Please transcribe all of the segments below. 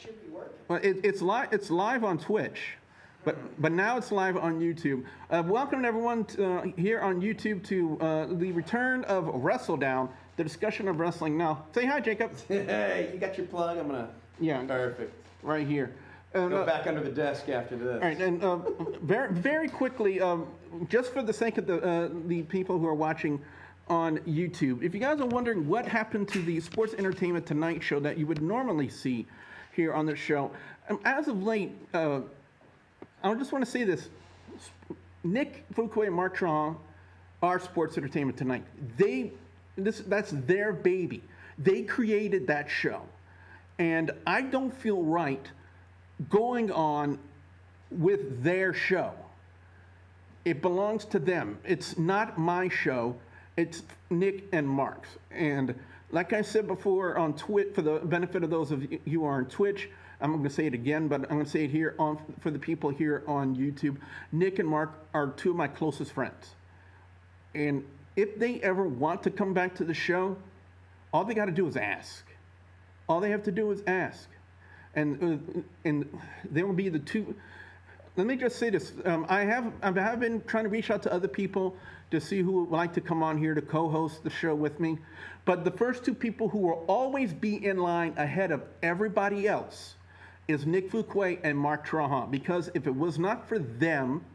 should be working. Well, it's live. It's live on Twitch, but now it's live on YouTube. Welcome everyone here on YouTube to the return of WrestleDOWN, the discussion of wrestling. Now, say hi, Jacob. Hey, you got your plug? I'm gonna. Yeah. Perfect. Right here. Go back under the desk after this. All right, and very quickly, just for the sake of the people who are watching on YouTube, if you guys are wondering what happened to the Sports Entertainment Tonight show that you would normally see here on the show, as of late, I just want to say this: Nick Fuquay and Mark Trahan are Sports Entertainment Tonight. That's their baby. They created that show, and I don't feel right going on with their show. It belongs to them. It's not my show. It's Nick and Mark's. And like I said before on Twitch, for the benefit of those of you who are on Twitch, I'm going to say it again, but I'm going to say it here for the people here on YouTube. Nick and Mark are two of my closest friends. And if they ever want to come back to the show, all they got to do is ask. All they have to do is ask. And they will be the two. Let me just say this: I have been trying to reach out to other people to see who would like to come on here to co-host the show with me. But the first two people who will always be in line ahead of everybody else is Nick Fuquay and Mark Trahan. Because if it was not for them,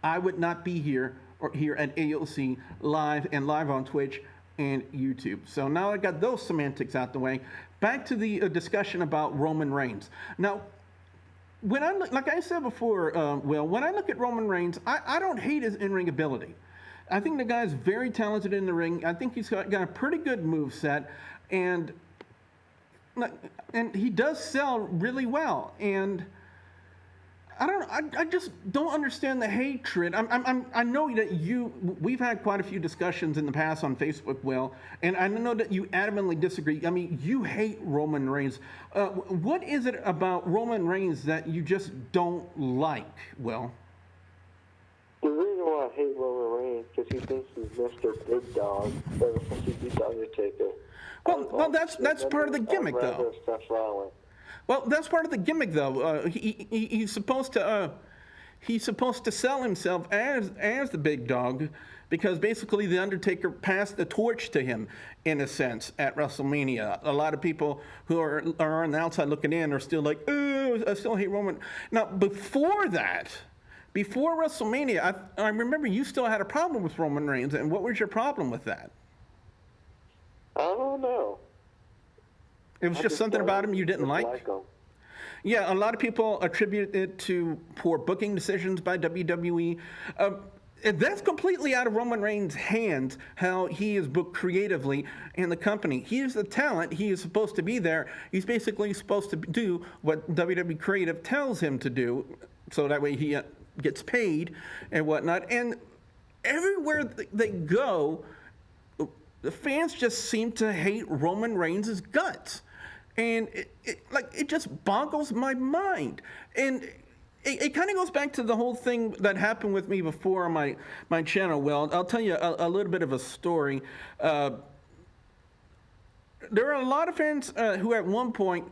I would not be here at AOC live on Twitch and YouTube. So now I got those semantics out the way. Back to the discussion about Roman Reigns. Now, like I said before, Will, when I look at Roman Reigns, I don't hate his in-ring ability. I think the guy's very talented in the ring. I think he's got a pretty good moveset, and he does sell really well. And I just don't understand the hatred. I know that we've had quite a few discussions in the past on Facebook, Will, and I know that you adamantly disagree. I mean, you hate Roman Reigns. What is it about Roman Reigns that you just don't like, Will? The reason why I hate Roman Reigns is because he thinks he's Mr. Big Dog ever since he beat The Undertaker. Well, that's part of the gimmick, though. Well, that's part of the gimmick, though. He's supposed to sell himself as the big dog, because basically the Undertaker passed the torch to him, in a sense, at WrestleMania. A lot of people who are on the outside looking in are still like, "Oh, I still hate Roman." Now, before WrestleMania, I remember you still had a problem with Roman Reigns, and what was your problem with that? I don't know. It was just something about him you didn't like? Yeah, a lot of people attribute it to poor booking decisions by WWE. That's completely out of Roman Reigns' hands, how he is booked creatively in the company. He is the talent. He is supposed to be there. He's basically supposed to do what WWE Creative tells him to do, so that way he gets paid and whatnot. And everywhere they go, the fans just seem to hate Roman Reigns' guts. And it just boggles my mind. And it kind of goes back to the whole thing that happened with me before on my channel. Well, I'll tell you a little bit of a story. There are a lot of fans who at one point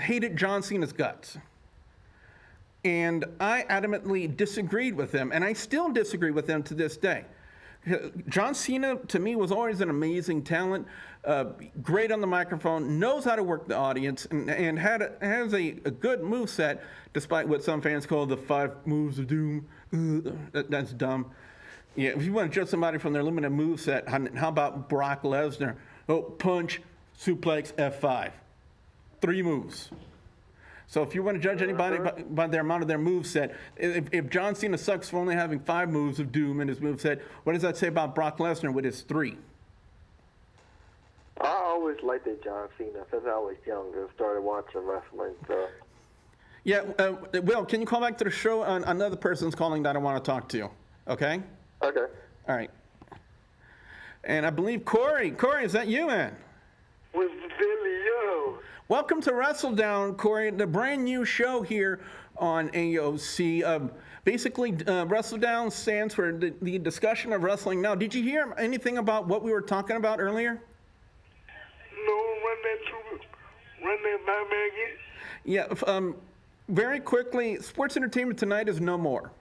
hated John Cena's guts. And I adamantly disagreed with them, and I still disagree with them to this day. John Cena, to me, was always an amazing talent, great on the microphone, knows how to work the audience, and has a good moveset, despite what some fans call the 5 moves of doom. That's dumb. Yeah, if you want to judge somebody from their limited moveset, how about Brock Lesnar? Oh, punch, suplex, F5. 3 moves. So if you want to judge anybody by their amount of their moveset, if John Cena sucks for only having 5 moves of doom in his moveset, what does that say about Brock Lesnar with his 3? I always liked John Cena since I was younger and started watching wrestling. So. Yeah, Will, can you call back to the show? Another person's calling that I want to talk to. Okay? Okay. All right. And I believe Corey. Corey, is that you, man? With Billy-O. Welcome to WrestleDOWN, Corey, the brand new show here on AOC. Basically, WrestleDOWN stands for the discussion of wrestling now. Did you hear anything about what we were talking about earlier? No, run that to me Run that by me again. Yeah, very quickly, Sports Entertainment Tonight is no more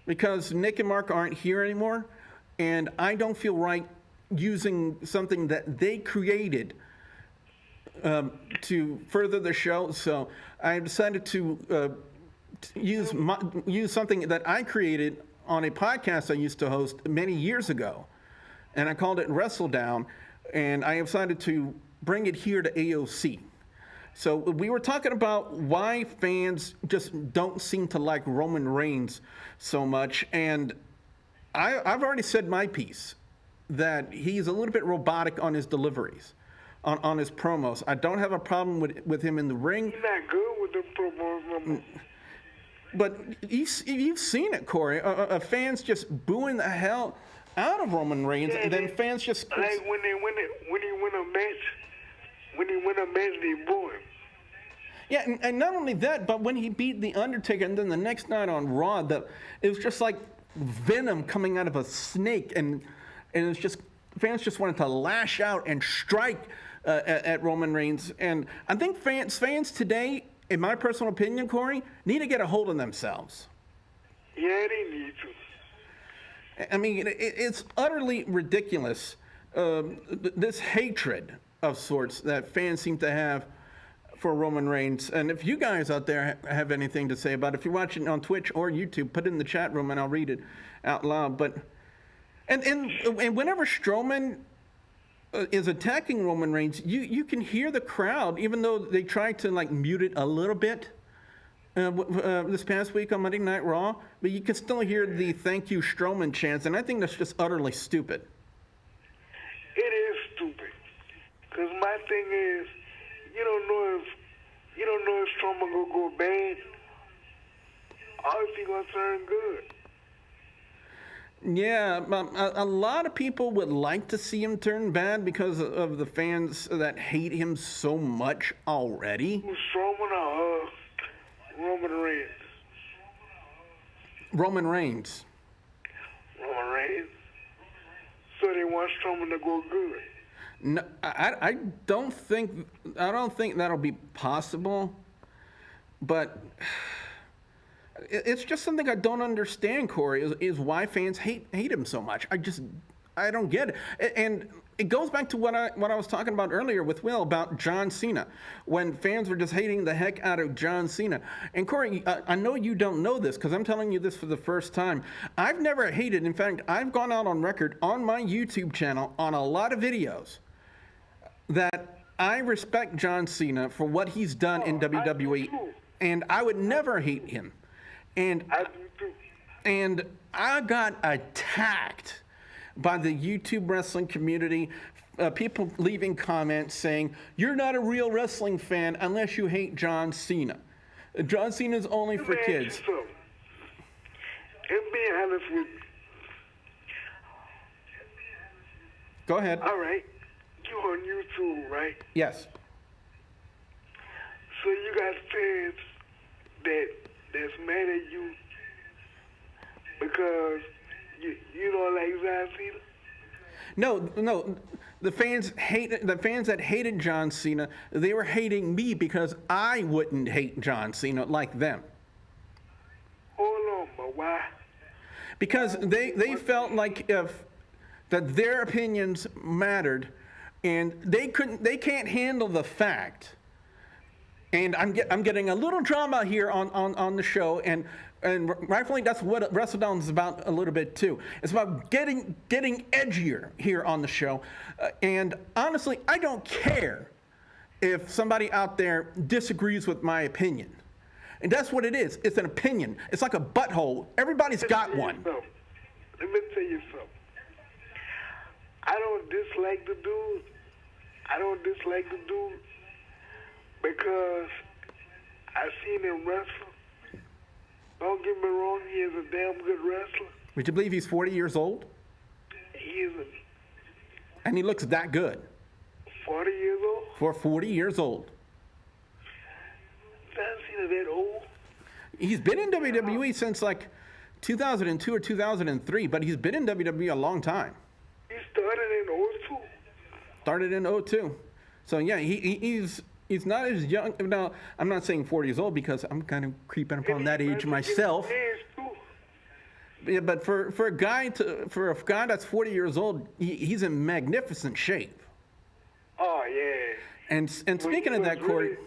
because Nick and Mark aren't here anymore, and I don't feel right using something that they created to further the show. So I decided to use something that I created on a podcast I used to host many years ago, and I called it WrestleDOWN, and I decided to bring it here to AOC. So we were talking about why fans just don't seem to like Roman Reigns so much, and I've already said my piece, that he's a little bit robotic on his deliveries, on his promos. I don't have a problem with him in the ring. He's not good with the promos no more. But you've seen it, Corey. Fans just booing the hell out of Roman Reigns, and then fans just... Like when he win a match, they boo him. Yeah, and not only that, but when he beat The Undertaker, and then the next night on Raw, it was just like venom coming out of a snake, and it was just, fans just wanted to lash out and strike at Roman Reigns. And I think fans today, in my personal opinion, Corey, need to get a hold of themselves. Yeah, they need to. I mean, it's utterly ridiculous, this hatred of sorts that fans seem to have for Roman Reigns. And if you guys out there have anything to say about it, if you're watching on Twitch or YouTube, put it in the chat room and I'll read it out loud. But and whenever Strowman is attacking Roman Reigns, you can hear the crowd, even though they tried to like mute it a little bit this past week on Monday Night Raw, but you can still hear the "Thank you, Strowman" chants, and I think that's just utterly stupid. It is stupid, cause my thing is, you don't know if Strowman gonna go bad, or if he gonna turn good. Yeah, a lot of people would like to see him turn bad because of the fans that hate him so much already. Who's Strowman or Roman Reigns? Roman Reigns. Roman Reigns. So they want Strowman to go good. No, I don't think that'll be possible. But it's just something I don't understand, Corey, is why fans hate him so much. I don't get it. And it goes back to what I was talking about earlier with Will about John Cena, when fans were just hating the heck out of John Cena. And Corey, I know you don't know this because I'm telling you this for the first time. I've never hated, in fact, I've gone out on record on my YouTube channel on a lot of videos that I respect John Cena for what he's done in WWE, and I would never hate him. And I got attacked by the YouTube wrestling community, people leaving comments saying, "You're not a real wrestling fan unless you hate John Cena. John Cena's only for kids." And being honest with you. Go ahead. All right. You on YouTube, right? Yes. So you got fans that's mad at you because you don't like John Cena? No. The fans that hated John Cena, they were hating me because I wouldn't hate John Cena like them. Hold on, but why? Because they felt like that their opinions mattered, and they can't handle the fact. And I'm getting a little drama here on the show, and rightfully that's what WrestleDOWN is about a little bit too. It's about getting edgier here on the show. And honestly, I don't care if somebody out there disagrees with my opinion. And that's what it is. It's an opinion. It's like a butthole. Everybody's got one. Let me tell you something. I don't dislike the dude. Because I seen him wrestle. Don't get me wrong, he is a damn good wrestler. Would you believe he's 40 years old? He isn't. And he looks that good. 40 years old? For 40 years old. John Cena that old? He's been in WWE since like 2002 or 2003, but he's been in WWE a long time. He started in 02. Started in 02. So yeah, he's He's not as young. Now, I'm not saying 40 years old because I'm kind of creeping upon that age myself. Yeah, but for a guy that's 40 years old, he's in magnificent shape. Oh yeah. And speaking of that, Corey,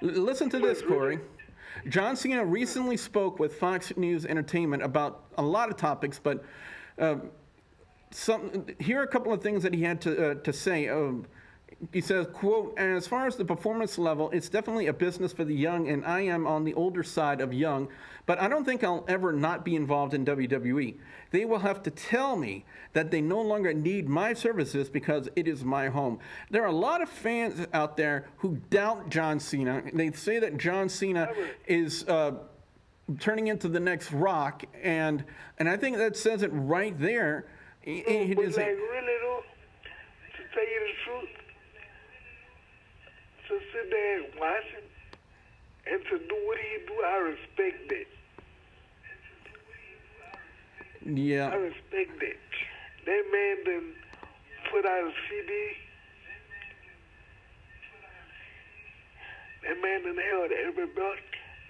listen to this, Corey. John Cena recently spoke with Fox News Entertainment about a lot of topics, but here are a couple of things that he had to say. He says, quote, as far as the performance level, it's definitely a business for the young, and I am on the older side of young, but I don't think I'll ever not be involved in WWE. They will have to tell me that they no longer need my services because it is my home. There are a lot of fans out there who doubt John Cena. They say that John Cena is turning into the next Rock, and I think that says it right there. But like, really though, to tell you the truth, to sit there and watch him and to do what he do, I respect that. Yeah. I respect that. That man done put out a CD. That man done held every belt.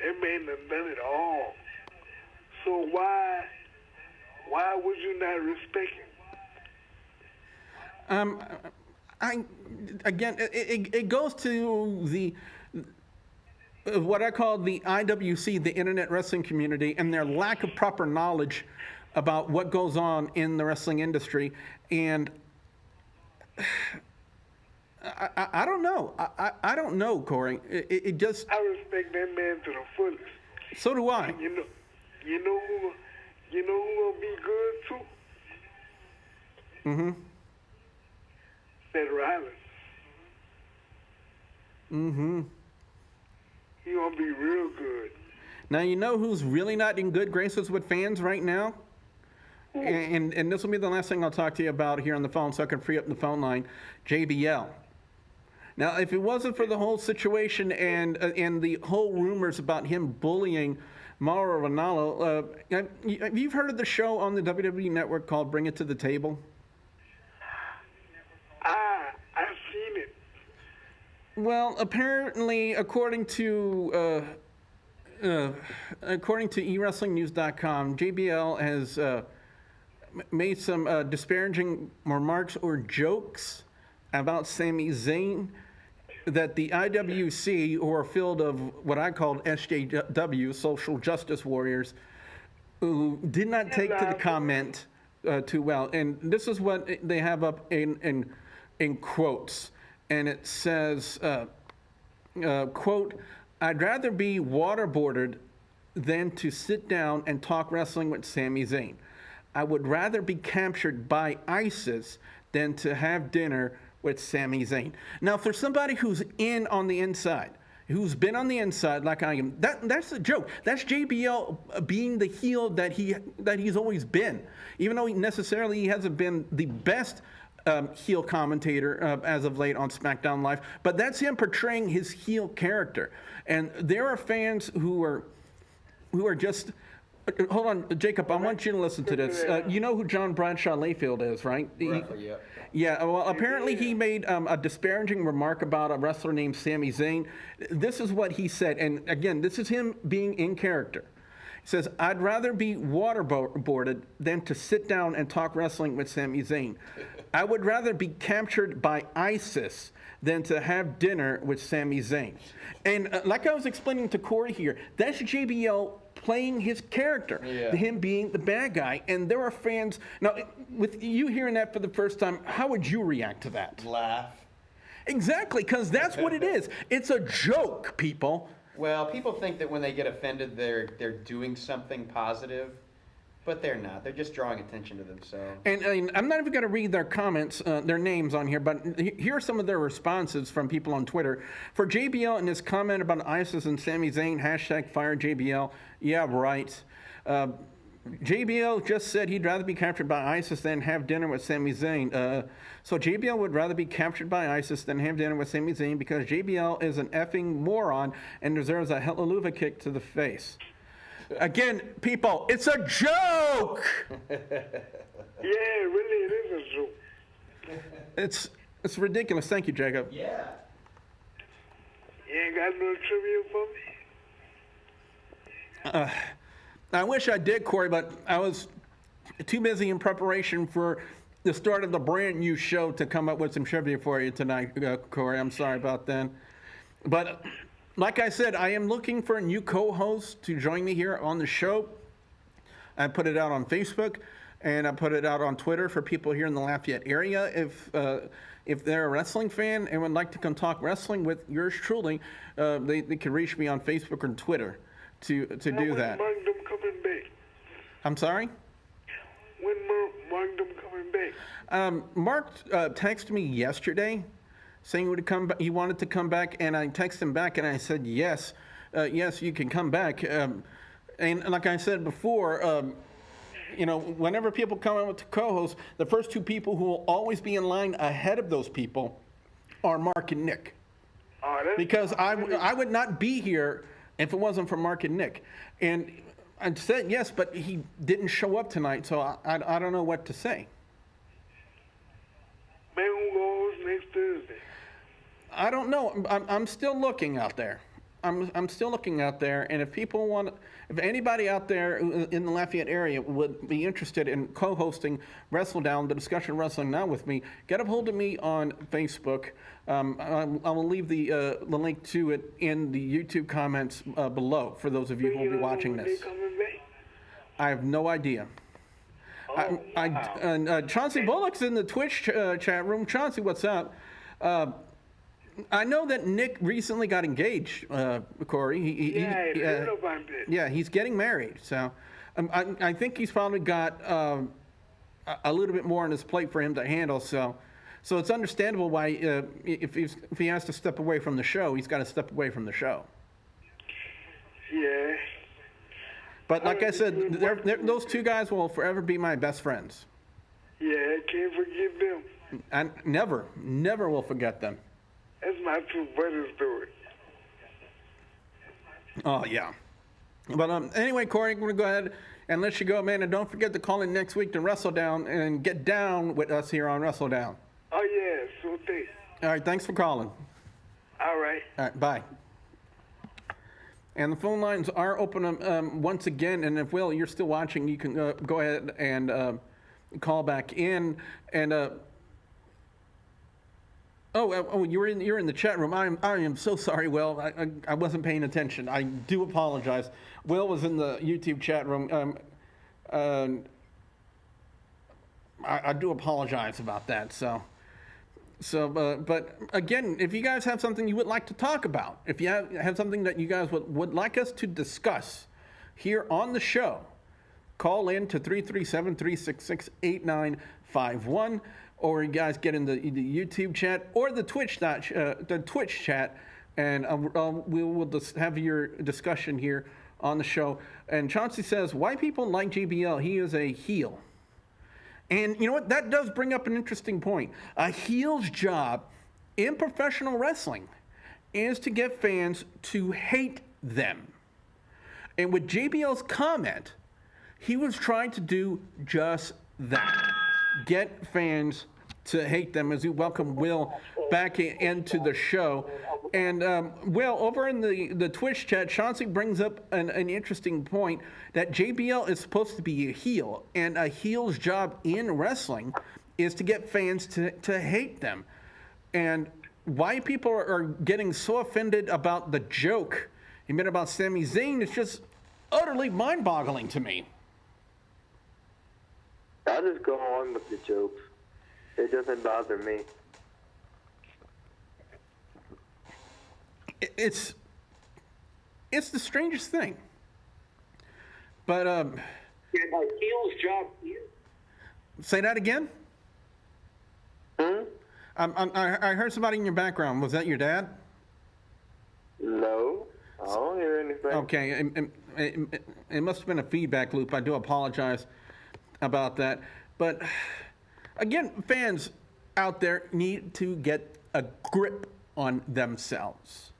That man done it all. So why would you not respect him? It goes to the what I call the IWC, the Internet Wrestling Community, and their lack of proper knowledge about what goes on in the wrestling industry. And I don't know. I don't know, Corey. It just. I respect that man to the fullest. So do I. You know who gonna be good too? Mm-hmm. Seth Rollins. Mm-hmm. He gonna be real good. Now, you know who's really not in good graces with fans right now? And this will be the last thing I'll talk to you about here on the phone so I can free up the phone line. JBL. Now, if it wasn't for the whole situation and the whole rumors about him bullying Mauro Ranallo, have you heard of the show on the WWE Network called Bring It to the Table? I've seen it. Well, apparently, according to eWrestlingNews.com, JBL has made some disparaging remarks or jokes about Sami Zayn that the IWC, or a field of what I called SJW, Social Justice Warriors, who did not take to the comment too well. And this is what they have up in quotes. And it says, quote, I'd rather be waterboarded than to sit down and talk wrestling with Sami Zayn. I would rather be captured by ISIS than to have dinner with Sami Zayn. Now, for somebody who's in on the inside, who's been on the inside like I am, that's a joke. That's JBL being the heel that he's always been, even though he hasn't been the best heel commentator as of late on SmackDown Live. But that's him portraying his heel character, and there are fans who are just. Hold on, Jacob. I want you to listen to this. You know who John Bradshaw Layfield is, right? Roughly, yeah. Yeah, well, apparently he made a disparaging remark about a wrestler named Sami Zayn. This is what he said, and again, this is him being in character. He says, I'd rather be waterboarded than to sit down and talk wrestling with Sami Zayn. I would rather be captured by ISIS than to have dinner with Sami Zayn. And like I was explaining to Corey here, that's JBL playing his character, him being the bad guy. And there are fans. Now, with you hearing that for the first time, how would you react to that? Laugh. Exactly, because that's what it is. It's a joke, people. Well, people think that when they get offended, they're doing something positive, but they're not. They're just drawing attention to themselves. And I'm not even going to read their comments, their names on here, but here are some of their responses from people on Twitter. For JBL and his comment about ISIS and Sami Zayn, #fire JBL. Yeah, right. JBL just said he'd rather be captured by ISIS than have dinner with Sami Zayn. So JBL would rather be captured by ISIS than have dinner with Sami Zayn because JBL is an effing moron and deserves a hallelujah kick to the face. Again, people, it's a joke! Yeah, really, it is a joke. It's ridiculous. Thank you, Jacob. Yeah. You ain't got no trivia for me? I wish I did, Corey, but I was too busy in preparation for the start of the brand new show to come up with some trivia for you tonight, Corey. I'm sorry about that. But like I said, I am looking for a new co-host to join me here on the show. I put it out on Facebook, and I put it out on Twitter for people here in the Lafayette area. If they're a wrestling fan and would like to come talk wrestling with yours truly, they can reach me on Facebook or Twitter to do that. When Mark them coming back? I'm sorry? When Mark them coming back? Mark texted me yesterday saying he wanted to come back, and I texted him back and I said, yes, you can come back. And like I said before, whenever people come in with the co-host, the first two people who will always be in line ahead of those people are Mark and Nick. Because I would not be here if it wasn't for Mark and Nick. And I said yes, but he didn't show up tonight, so I don't know what to say. Man, who goes next Thursday? I don't know. I'm still looking out there. I'm still looking out there, and if anybody out there in the Lafayette area would be interested in co-hosting WrestleDOWN, the discussion Wrestling Now with me, get a hold of me on Facebook. I will leave the link to it in the YouTube comments below for those of you who will be watching this. I have no idea. Chauncey Bullock's in the Twitch chat room. Chauncey, what's up? I know that Nick recently got engaged, Corey. Yeah, he's getting married. So I think he's probably got a little bit more on his plate for him to handle. So it's understandable why if he has to step away from the show, he's got to step away from the show. Yeah. But like I said, those two guys will forever be my best friends. Yeah, I can't forget them. I never will forget them. That's my two brothers do it. Oh, yeah. But anyway, Corey, I'm going to go ahead and let you go, man. And don't forget to call in next week to WrestleDOWN and get down with us here on WrestleDOWN. Oh, yeah, sure thing. All right, thanks for calling. All right. All right, bye. And the phone lines are open once again. And if, Will, you're still watching, you can go ahead and call back in. And you're in the chat room. I am so sorry, Will. I wasn't paying attention. I do apologize. Will was in the YouTube chat room. I do apologize about that. But again, if you guys have something you would like to talk about, if you have something that you guys would like us to discuss here on the show, call in to 337-366-8951, or you guys get in the YouTube chat or the Twitch chat, and we will just have your discussion here on the show. And Chauncey says, why people like JBL? He is a heel. And you know what? That does bring up an interesting point. A heel's job in professional wrestling is to get fans to hate them. And with JBL's comment, he was trying to do just that. Get fans to hate them, as we welcome Will back into the show. And Will, over in the Twitch chat, Chauncey brings up an interesting point that JBL is supposed to be a heel, and a heel's job in wrestling is to get fans to hate them. And why people are getting so offended about the joke he made about Sami Zayn is just utterly mind-boggling to me. I'll just go on with the jokes. It doesn't bother me. It's the strangest thing. But heel's job here. Say that again? Hmm? I heard somebody in your background. Was that your dad? No, I don't hear anything. Okay, it must have been a feedback loop. I do apologize about that. But again, fans out there need to get a grip on themselves.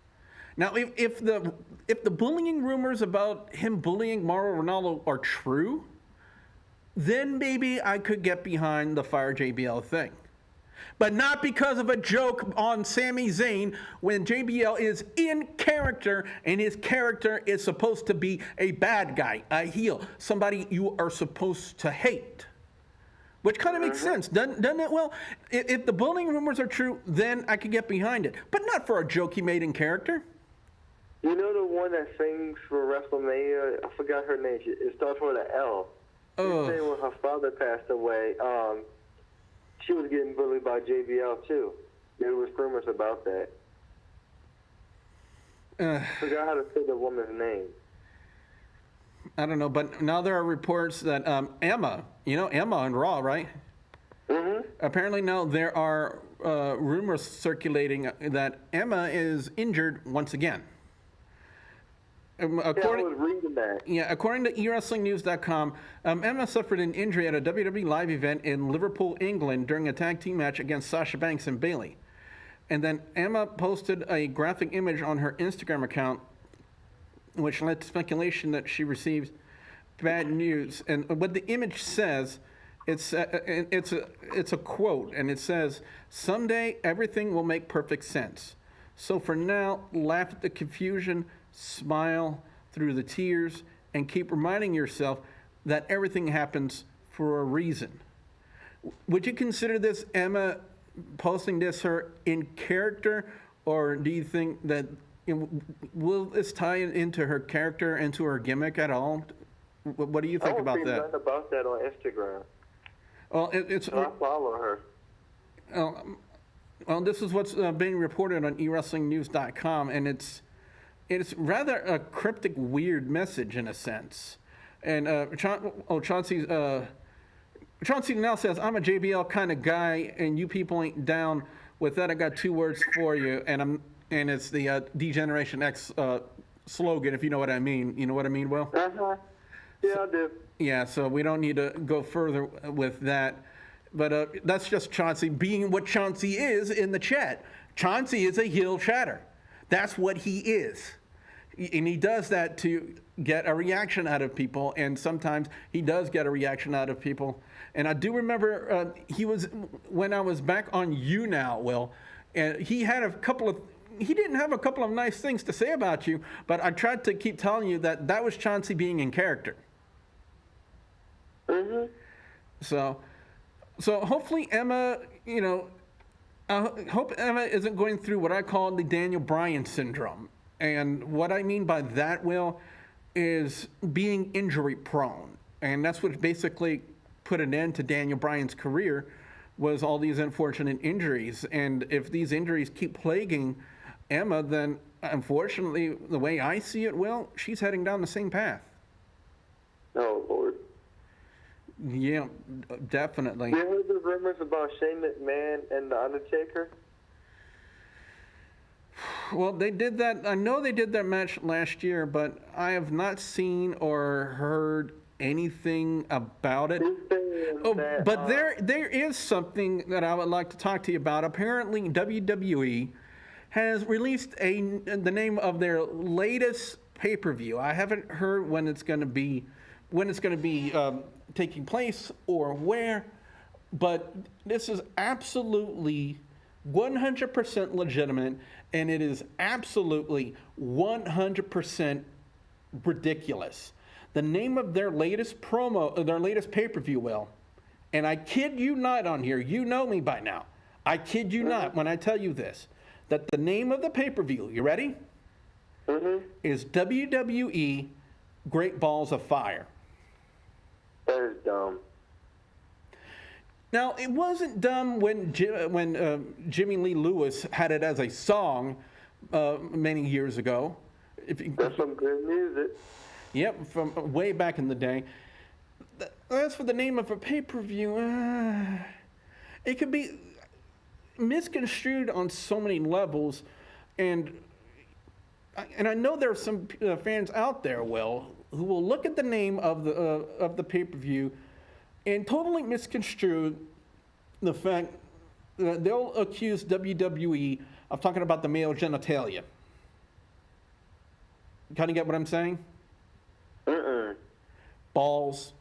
Now, if the bullying rumors about him bullying Mauro Ronaldo are true, then maybe I could get behind the Fire JBL thing. But not because of a joke on Sami Zayn when JBL is in character and his character is supposed to be a bad guy, a heel, somebody you are supposed to hate. Which kind of makes sense, doesn't it? Well, if the bullying rumors are true, then I could get behind it. But not for a joke he made in character. You know the one that sings for WrestleMania? I forgot her name. It starts with an L. Oh. She sang when her father passed away. She was getting bullied by JBL too. There was rumors about that. Forgot how to say the woman's name. I don't know, but now there are reports that Emma, you know Emma on Raw, right? Mm-hmm. Apparently now there are rumors circulating that Emma is injured once again. I was reading that. Yeah, according to eWrestlingNews.com, Emma suffered an injury at a WWE live event in Liverpool, England during a tag team match against Sasha Banks and Bayley. And then Emma posted a graphic image on her Instagram account, which led to speculation that she received bad news. And what the image says, it's a quote, and it says, "Someday everything will make perfect sense. So for now, laugh at the confusion, smile through the tears, and keep reminding yourself that everything happens for a reason." Would you consider this Emma posting this her in character, or do you think that will this tie into her character and to her gimmick at all? What do you think about that? I don't see nothing about that on Instagram. Well, I follow her. Well, this is what's being reported on eWrestlingNews.com, and it's rather a cryptic, weird message in a sense. And Chauncey now says, "I'm a JBL kind of guy, and you people ain't down with that. I got 2 words for you, and it's the D-Generation X slogan, if you know what I mean. You know what I mean, Will?" Uh-huh. Yeah, I do. Yeah, so we don't need to go further with that. But that's just Chauncey being what Chauncey is in the chat. Chauncey is a heel chatter. That's what he is. And he does that to get a reaction out of people, and sometimes he does get a reaction out of people. And I do remember when I was back on You Now, Will, and he didn't have a couple of nice things to say about you, but I tried to keep telling you that was Chauncey being in character. Mm-hmm. So hopefully Emma, I hope Emma isn't going through what I call the Daniel Bryan syndrome. And what I mean by that, Will, is being injury prone. And that's what basically put an end to Daniel Bryan's career, was all these unfortunate injuries. And if these injuries keep plaguing Emma, then unfortunately, the way I see it, Will, she's heading down the same path. Oh, Lord. Yeah, definitely. You heard the rumors about Shane McMahon and The Undertaker? Well, they did that. I know they did that match last year, but I have not seen or heard anything about it. But there is something that I would like to talk to you about. Apparently, WWE has released the name of their latest pay-per-view. I haven't heard when it's going to be taking place or where, but this is absolutely 100% legitimate, and it is absolutely 100% ridiculous. The name of their latest pay-per-view, Will, and I kid you not on here, you know me by now, I kid you not when I tell you this, that the name of the pay-per-view, you ready? Mm-hmm. Is WWE Great Balls of Fire. That is dumb. Now, it wasn't dumb when Jimmy Lee Lewis had it as a song many years ago. That's some good music. Yep, from way back in the day. As for the name of a pay-per-view, it could be misconstrued on so many levels, and I know there are some fans out there, Will, who will look at the name of the pay-per-view and totally misconstrue the fact that they'll accuse WWE of talking about the male genitalia. Kind of get what I'm saying? Mm-mm. Balls.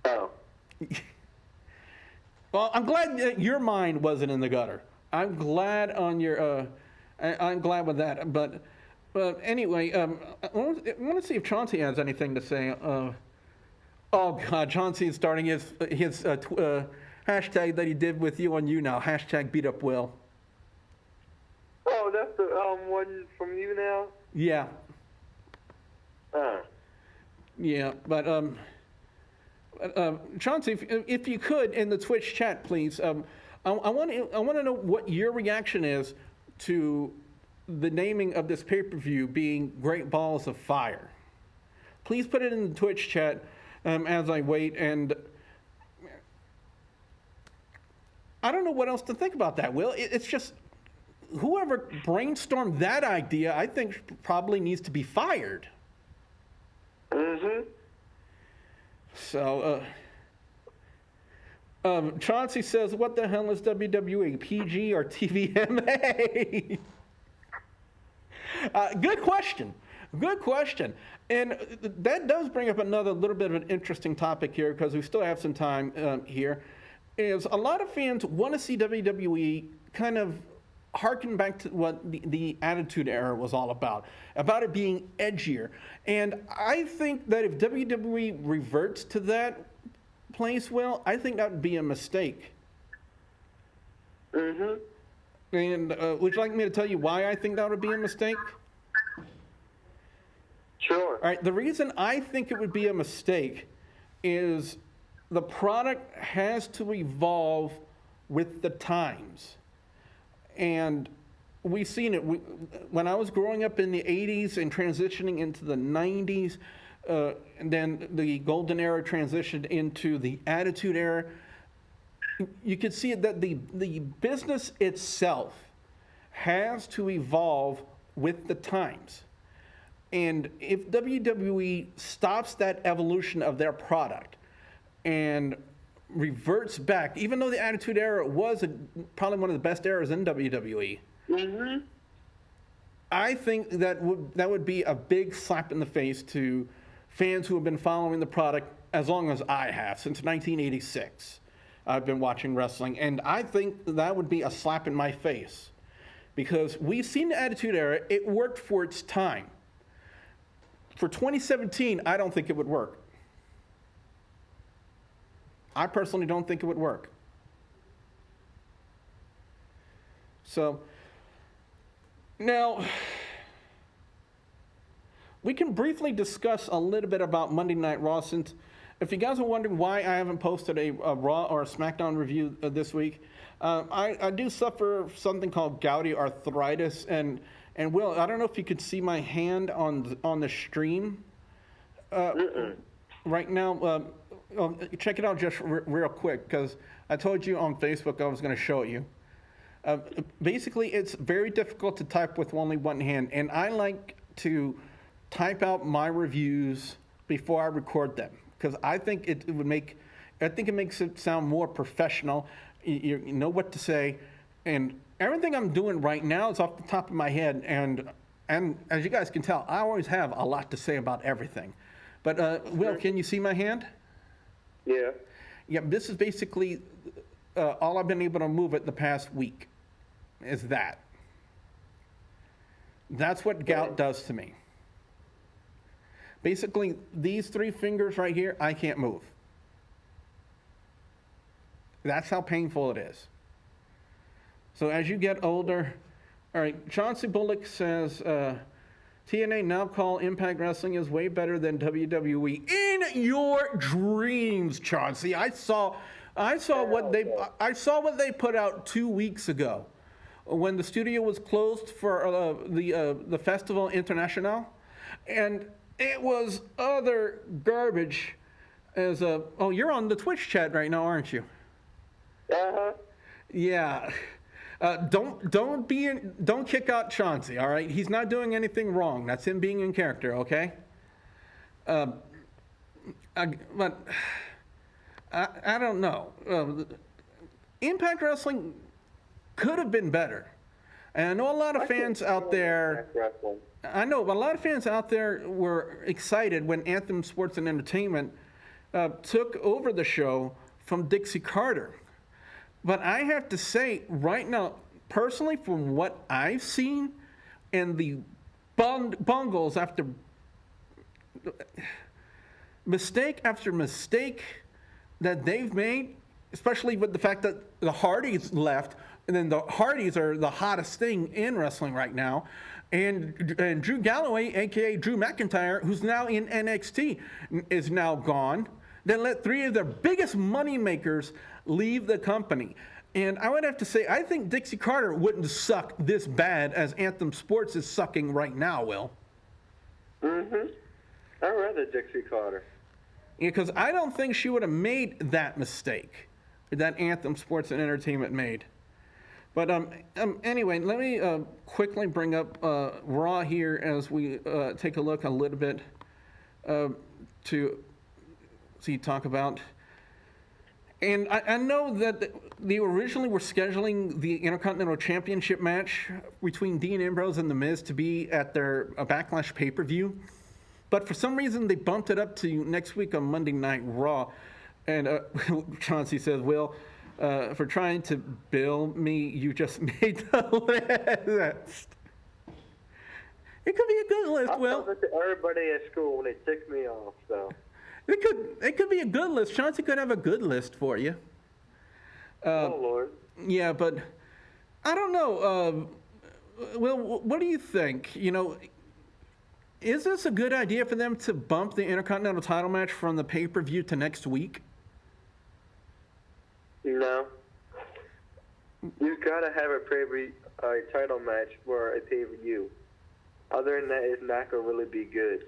Oh. Well, I'm glad that your mind wasn't in the gutter. I'm glad on your. I'm glad with that. But anyway, I want to see if Chauncey has anything to say. Oh God, Chauncey is starting his hashtag that he did with you on you now. Hashtag beat up Will. Oh, that's the one from you now? Yeah. Yeah, but Chauncey, if you could in the Twitch chat, please. I want to know what your reaction is to the naming of this pay-per-view being Great Balls of Fire. Please put it in the Twitch chat as I wait, and I don't know what else to think about that, Will. It's just whoever brainstormed that idea, I think probably needs to be fired. Mm-hmm. So, Chauncey says, what the hell is WWE, PG or TVMA? Good question. Good question. And that does bring up another little bit of an interesting topic here, because we still have some time here, is a lot of fans want to see WWE kind of harken back to what the Attitude Era was all about it being edgier. And I think that if WWE reverts to that place, Will, I think that would be a mistake. Mm-hmm. And would you like me to tell you why I think that would be a mistake? Sure. All right, the reason I think it would be a mistake is the product has to evolve with the times. And we've seen it. When I was growing up in the 80s and transitioning into the 90s, and then the golden era transitioned into the Attitude Era, you could see that the business itself has to evolve with the times. And if WWE stops that evolution of their product and reverts back, even though the Attitude Era was probably one of the best eras in WWE, Mm-hmm. I think that would be a big slap in the face to fans who have been following the product as long as I have, since 1986. I've been watching wrestling, and I think that would be a slap in my face, because we've seen the Attitude Era. It worked for its time. For 2017, I don't think it would work. I personally don't think it would work. So, now, we can briefly discuss a little bit about Monday Night Raw, since if you guys are wondering why I haven't posted a Raw or a SmackDown review this week, I do suffer something called gouty arthritis, and Will, I don't know if you could see my hand on the stream right now. Check it out just real quick, because I told you on Facebook I was going to show you. Basically, it's very difficult to type with only one hand, and I like to type out my reviews before I record them, because I think it makes it sound more professional. You know what to say, and everything I'm doing right now is off the top of my head, and as you guys can tell, I always have a lot to say about everything. But Will, can you see my hand? Yeah. Yeah, this is basically all I've been able to move it the past week, is that. That's what gout does to me. Basically, these three fingers right here, I can't move. That's how painful it is. So as you get older, all right, Chauncey Bullock says, TNA now call Impact Wrestling is way better than WWE. In your dreams, Chauncey. I saw what they put out 2 weeks ago, when the studio was closed for the Festival International, and it was other garbage. Oh, you're on the Twitch chat right now, aren't you? Uh-huh. Yeah. Don't kick out Chauncey, all right? He's not doing anything wrong. That's him being in character, okay? But I don't know. Impact Wrestling could have been better. And I know a lot of fans out there. I know, but a lot of fans out there were excited when Anthem Sports and Entertainment took over the show from Dixie Carter. But I have to say, right now, personally, from what I've seen, and the bungles after mistake after mistake that they've made, especially with the fact that the Hardys left, and then the Hardys are the hottest thing in wrestling right now, and Drew Galloway, aka Drew McIntyre, who's now in NXT, is now gone. They let three of their biggest money makers leave the company. And I would have to say, I think Dixie Carter wouldn't suck this bad as Anthem Sports is sucking right now, Will. Mm-hmm. I'd rather Dixie Carter. Because I don't think she would have made that mistake that Anthem Sports and Entertainment made. But anyway, let me quickly bring up Raw here as we take a look a little bit to talk about. And I know that they originally were scheduling the Intercontinental Championship match between Dean Ambrose and The Miz to be at their Backlash pay-per-view. But for some reason, they bumped it up to next week on Monday Night Raw. And Chauncey says, Will, for trying to bill me, you just made the list. It could be a good list, Will. I told it to everybody at school when they ticked me off, so. It could be a good list. Chauncey could have a good list for you. Oh, Lord. Yeah, but I don't know. Will, what do you think? You know, is this a good idea for them to bump the Intercontinental title match from the pay-per-view to next week? No. You've got to have a title match for a pay-per-view. Other than that, it's not going to really be good.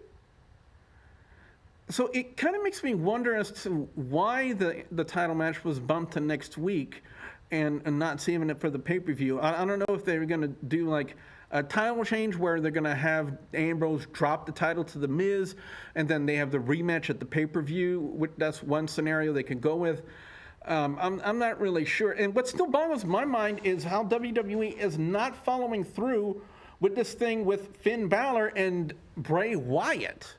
So it kind of makes me wonder as to why the title match was bumped to next week and not saving it for the pay-per-view. I don't know if they were going to do like a title change where they're going to have Ambrose drop the title to The Miz and then they have the rematch at the pay-per-view. That's one scenario they could go with. I'm not really sure. And what still boggles my mind is how WWE is not following through with this thing with Finn Balor and Bray Wyatt.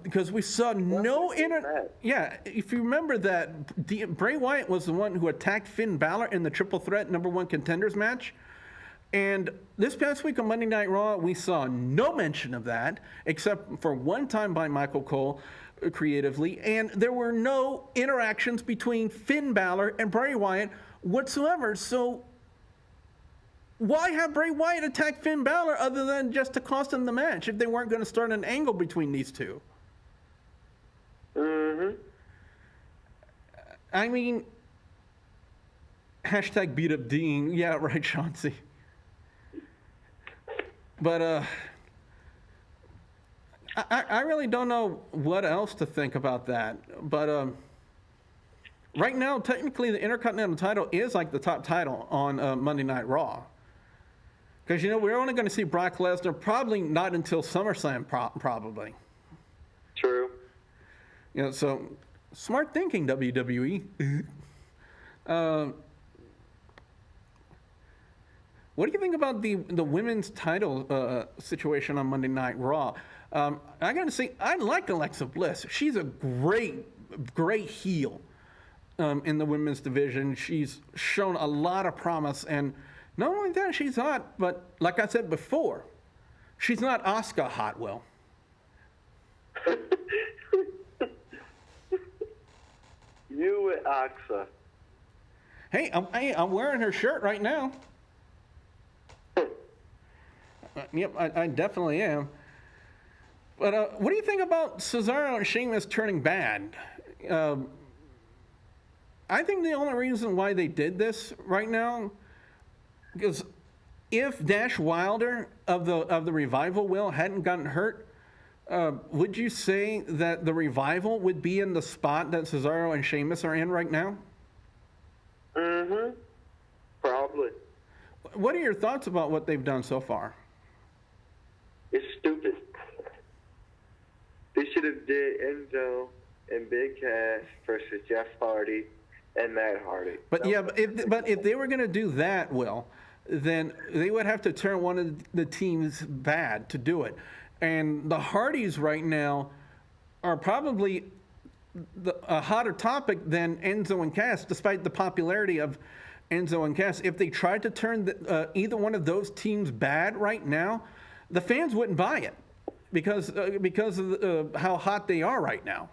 Because we saw Yeah, if you remember that, Bray Wyatt was the one who attacked Finn Balor in the Triple Threat #1 Contenders match. And this past week on Monday Night Raw, we saw no mention of that, except for one time by Michael Cole creatively. And there were no interactions between Finn Balor and Bray Wyatt whatsoever. So why have Bray Wyatt attack Finn Balor other than just to cost him the match if they weren't going to start an angle between these two? Mm-hmm. I mean, hashtag beat up Dean. Yeah, right, Chauncey. But I really don't know what else to think about that. But right now, technically, the Intercontinental title is like the top title on Monday Night Raw. Because, you know, we're only going to see Brock Lesnar probably not until SummerSlam, probably. True. You know, so smart thinking, WWE. What do you think about the women's title situation on Monday Night Raw? I got to say, I like Alexa Bliss. She's a great heel in the women's division. She's shown a lot of promise, and not only that, she's hot, but like I said before, she's not Asuka hot, Will. You and Asuka. Hey, I'm wearing her shirt right now. Yep, I definitely am. But what do you think about Cesaro and Sheamus turning bad? I think the only reason why they did this right now, because if Dash Wilder of the Revival, Will, hadn't gotten hurt, would you say that the Revival would be in the spot that Cesaro and Sheamus are in right now? Mm-hmm. Probably. What are your thoughts about what they've done so far? It's stupid. They should have did Enzo and Big Cass versus Jeff Hardy and Matt Hardy. But if they were going to do that, Will, then they would have to turn one of the teams bad to do it. And the Hardys right now are probably a hotter topic than Enzo and Cass, despite the popularity of Enzo and Cass. If they tried to turn either one of those teams bad right now, the fans wouldn't buy it because of how hot they are right now.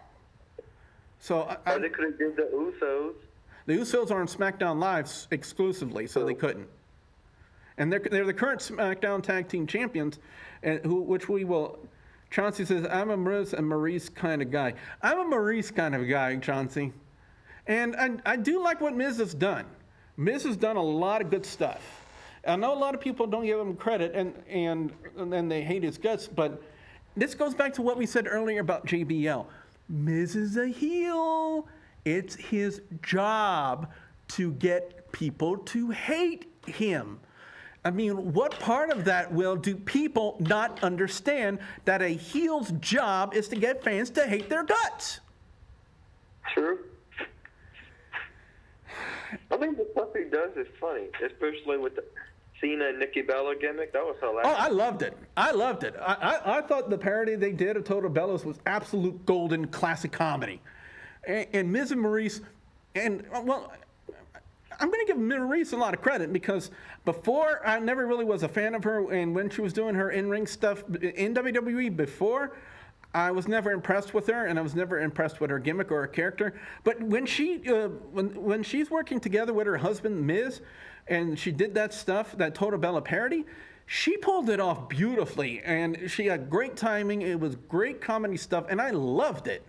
So Or they could have did the Usos. the Usos are on SmackDown Live exclusively, so they couldn't. And they're the current SmackDown Tag Team Champions, which we will. Chauncey says, I'm a Miz and Maurice kind of guy. I'm a Maurice kind of guy, Chauncey. And I do like what Miz has done. Miz has done a lot of good stuff. I know a lot of people don't give him credit and then they hate his guts, but this goes back to what we said earlier about JBL. Miz is a heel. It's his job to get people to hate him. I mean, what part of that do people not understand that a heel's job is to get fans to hate their guts? True. I think the stuff he does is funny, especially with the Cena and Nikki Bella gimmick. That was hilarious. Oh, I loved it. I thought the parody they did of Total Bellas was absolute golden classic comedy. And Miz and Maurice, I'm going to give Maurice a lot of credit because before, I never really was a fan of her, and when she was doing her in-ring stuff in WWE before, I was never impressed with her, and I was never impressed with her gimmick or her character. But when when she's working together with her husband, Miz, and she did that stuff, that Total Bella parody, she pulled it off beautifully, and she had great timing. It was great comedy stuff, and I loved it.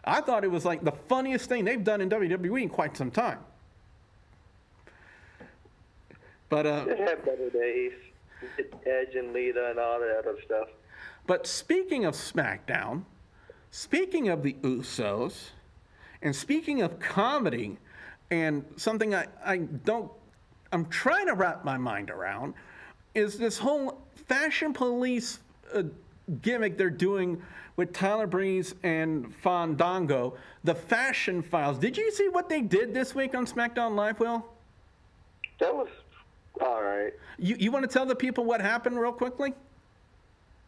I thought it was like the funniest thing they've done in WWE in quite some time. But It had better days. Edge and Lita and all that other stuff. But speaking of SmackDown, speaking of the Usos, and speaking of comedy, and something I'm trying to wrap my mind around, is this whole Fashion Police gimmick they're doing with Tyler Breeze and Fandango, the Fashion Files. Did you see what they did this week on SmackDown Live, Will? That was all right. You want to tell the people what happened real quickly?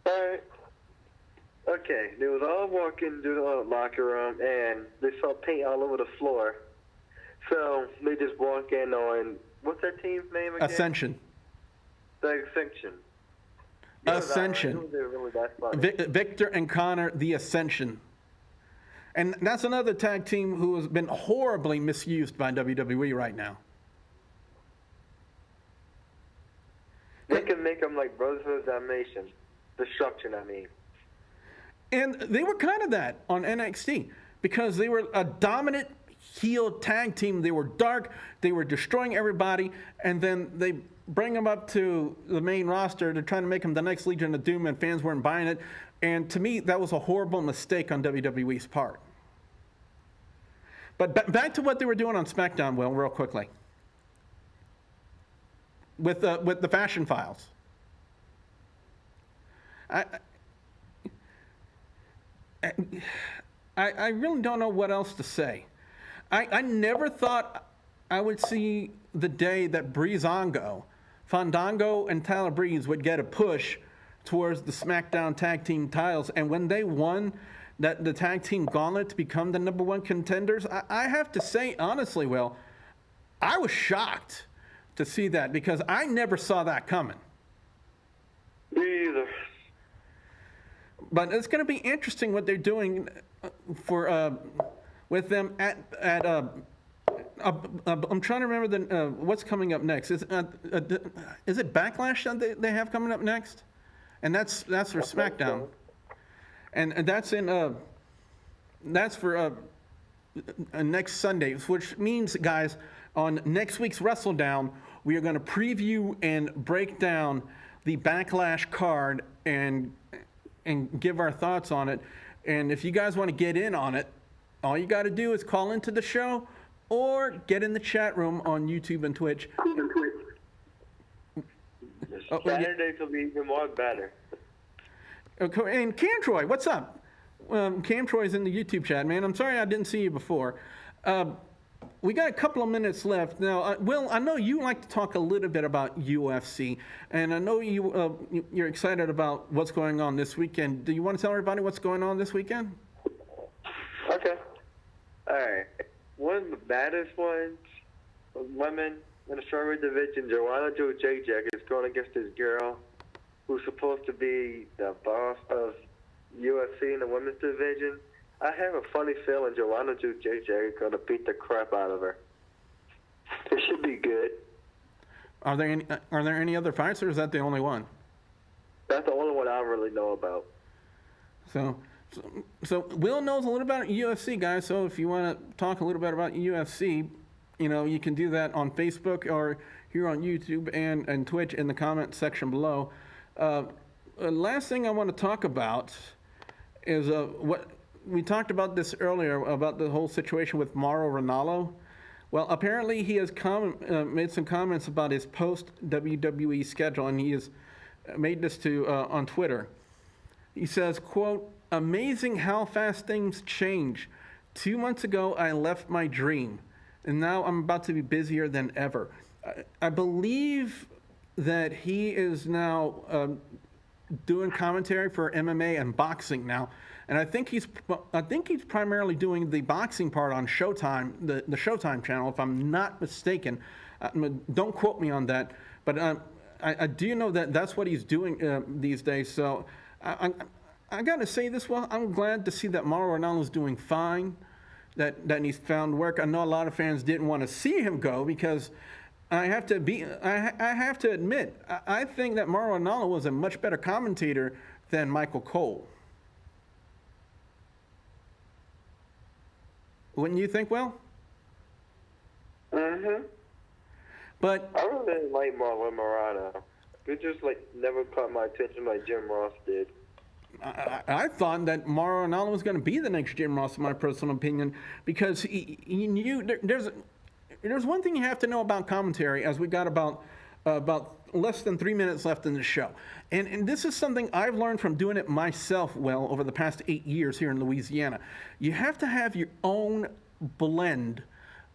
All right. Okay, they was all walking through the locker room, and they saw paint all over the floor. So they just walk in on, what's that team's name again? Ascension. The Ascension. Ascension. It was really that funny. Victor and Connor, the Ascension. And that's another tag team who has been horribly misused by WWE right now. They can make them like Brotherhood of Destruction, I mean. And they were kind of that on NXT because they were a dominant heel tag team. They were dark. They were destroying everybody. And then they bring them up to the main roster to try to make them the next Legion of Doom, and fans weren't buying it. And to me, that was a horrible mistake on WWE's part. But back to what they were doing on SmackDown, Will, real quickly. With the Fashion Files. I really don't know what else to say. I never thought I would see the day that Fandango and Tyler Breeze would get a push towards the SmackDown Tag Team titles. And when they won the Tag Team Gauntlet to become the #1 contenders, I have to say, honestly, Will, I was shocked to see that because I never saw that coming. Me either. But it's going to be interesting what they're doing with them at I'm trying to remember what's coming up next. Is it Backlash that they have coming up next? And that's for SmackDown, and that's for next Sunday, which means, guys, on next week's WrestleDOWN, we are going to preview and break down the Backlash card and give our thoughts on it. And if you guys want to get in on it, all you got to do is call into the show or get in the chat room on YouTube and Twitch. Saturdays will be even more better. Okay, and Camtroy, what's up? Camtroy's in the YouTube chat, man. I'm sorry I didn't see you before. We got a couple of minutes left. Now, Will, I know you like to talk a little bit about UFC, and I know you're excited about what's going on this weekend. Do you want to tell everybody what's going on this weekend? Okay. Alright. One of the baddest ones, women in the strawweight division, Joanna Jędrzejczyk is going against this girl who's supposed to be the boss of UFC in the women's division. I have a funny feeling Joanna Jędrzejczyk is going to beat the crap out of her. It should be good. Are there any other fights, or is that the only one? That's the only one I really know about. So Will knows a little about UFC, guys. So if you want to talk a little bit about UFC, you can do that on Facebook or here on YouTube and Twitch in the comment section below. Last thing I want to talk about is what we talked about this earlier about the whole situation with Mauro Ranallo. Well, apparently he has made some comments about his post-WWE schedule, and he has made this on Twitter. He says, quote, "Amazing how fast things change. 2 months ago, I left my dream, and now I'm about to be busier than ever." I believe that he is now doing commentary for MMA and boxing now, and I think he's primarily doing the boxing part on Showtime, the Showtime channel, if I'm not mistaken. Don't quote me on that, but I do know that that's what he's doing these days. So I got to say this. Well, I'm glad to see that Mauro Ranallo's doing fine, that he's found work. I know a lot of fans didn't want to see him go because I have to admit, I think that Mauro Ranallo was a much better commentator than Michael Cole. Wouldn't you think, Will? Mm-hmm. But I really didn't like Marlon Morano. He just never caught my attention like Jim Ross did. I thought that Mauro Ranallo was going to be the next Jim Ross, in my personal opinion, because he knew there's one thing you have to know about commentary, as we got about less than 3 minutes left in the show. And this is something I've learned from doing it myself, well, over the past 8 years here in Louisiana. You have to have your own blend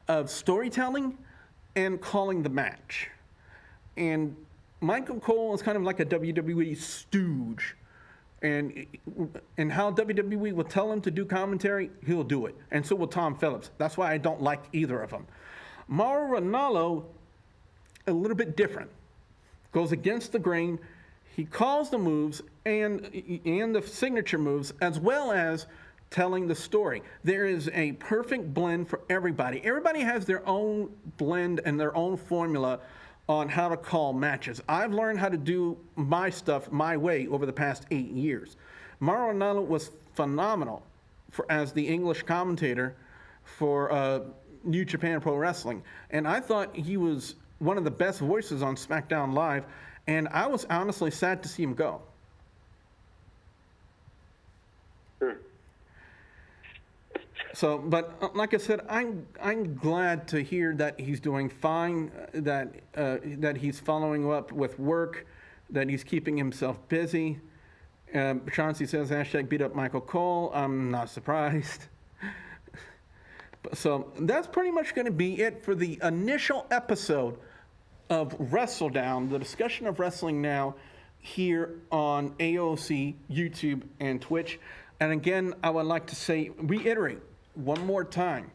of storytelling and calling the match. And Michael Cole is kind of like a WWE stooge. And how WWE will tell him to do commentary, he'll do it. And so will Tom Phillips. That's why I don't like either of them. Mauro Ranallo, a little bit different. Goes against the grain. He calls the moves and the signature moves, as well as telling the story. There is a perfect blend for everybody. Everybody has their own blend and their own formula on how to call matches. I've learned how to do my stuff my way over the past 8 years. Mauro Ranallo was phenomenal as the English commentator for New Japan Pro Wrestling. And I thought he was one of the best voices on SmackDown Live, and I was honestly sad to see him go. So, but like I said, I'm glad to hear that he's doing fine, that he's following up with work, that he's keeping himself busy. Chauncey says, hashtag beat up Michael Cole. I'm not surprised. So that's pretty much going to be it for the initial episode of WrestleDOWN, the discussion of wrestling now here on AOC, YouTube, and Twitch. And again, I would like to reiterate one more time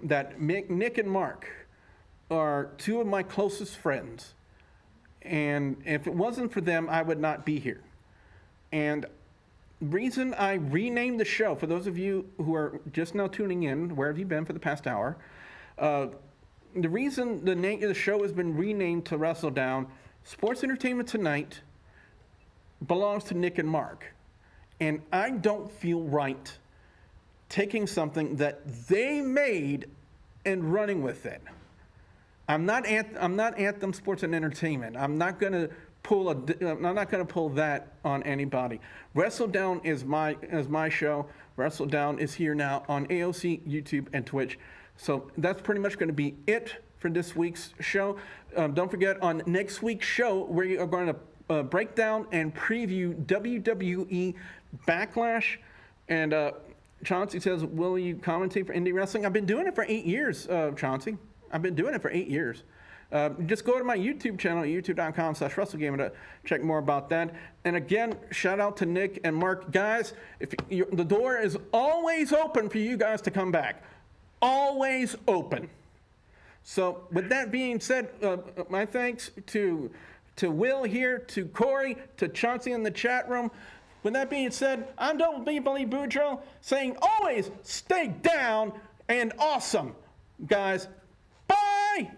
that Nick and Mark are two of my closest friends. And if it wasn't for them, I would not be here. And the reason I renamed the show, for those of you who are just now tuning in, where have you been for the past hour? The reason the name of the show has been renamed to WrestleDOWN, Sports Entertainment Tonight, belongs to Nick and Mark. And I don't feel right taking something that they made and running with it. I'm not Anthem Sports and Entertainment. I'm not going to pull that on anybody. WrestleDOWN is my show. WrestleDOWN is here now on AOC, YouTube, and Twitch. So that's pretty much going to be it for this week's show. Don't forget, on next week's show, we are going to break down and preview WWE Backlash. And Chauncey says, will you commentate for indie wrestling? I've been doing it for 8 years, Chauncey. I've been doing it for 8 years. Just go to my YouTube channel, youtube.com/WrestleGamer, to check more about that. And again, shout out to Nick and Mark. Guys, the door is always open for you guys to come back. always open. So with that being said, my thanks to Will here, to Corey, to Chauncey in the chat room. With that being said, I'm Double B Billy Boudreaux saying always stay down and awesome, guys. Bye!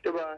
Goodbye.